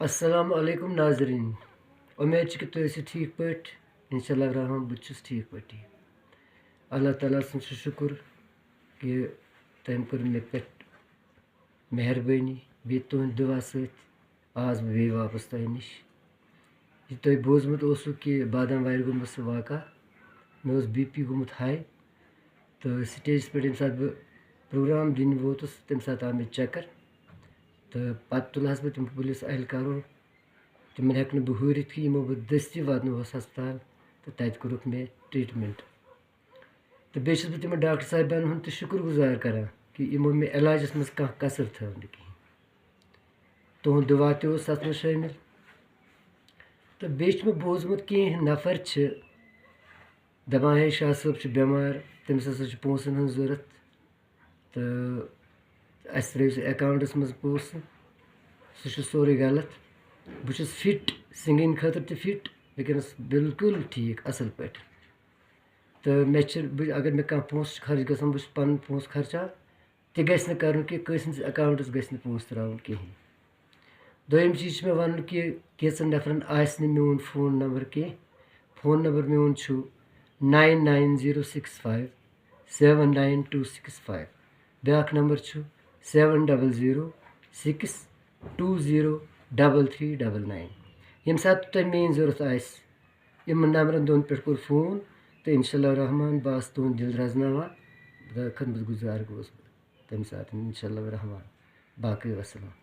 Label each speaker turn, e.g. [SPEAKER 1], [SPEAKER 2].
[SPEAKER 1] अस्सलामुअलैकुम नाज़रीन। उम्मीद कि तुम ठीक पट इंशाल्लाह रहमान बहुत ठीक पटी। अल्लाह ताला सुन शुक्र कि तम कर मे पे मेहरबानी बे तुंद दुआ सत आज बे वापस तह नश। यह तुम बोजमुत कि बादाम वार गुमत सह वाक़ा मे BP गुमत हाई तो स्टेज पे ये सात बह प्रोग्राम दिन वोतुस तम सात आव मे चक्कर तो पत् तुलहस बह तम पुलिस एहलकारों तमन हेक बह हूरित कि यमो बह दस्ती वातनोस हस्पताल तो तत कोरुक मे ट्रीटमेंट तो बेस बह तम डॉक्टर साहिबान हुंद शुक्र गुजार करान कि यमो मे इलाजस मज कह कसर थव कहीं तुहद दुआ तथ मज शामिल। तो बेस मे बोजमुत कह नफर दपान है शाह साहब बेमार तमिस हसा पोसन हज जरूरत तो अस त्रो अकाउंटस मज पोस सह सोरे गलत बहुत फिट सिंगिंग खतर तो फिट वनस बिल्कुल ठीक असल पे तो मे अगर मे कह पोस खर्च ग बस पन पोस खर्चा तह गि कर कंस अकाउंटस गि पोस त्रावन कहें। दोम चीज मे वन कि कैचन नफरन मोन फोन नंबर कह फोन नंबर मोन 9906579265 ब्याक नंबर 7006203399 यम सात तुम मेन जरूरत इन नंबरन दोन पे कोर फोन तो इंशाल्लाह रहमान बस तुंद दिल रजनावा खदमत गुजार गोस तम सात इंशाल्लाह रहमान बाकी वसलाम।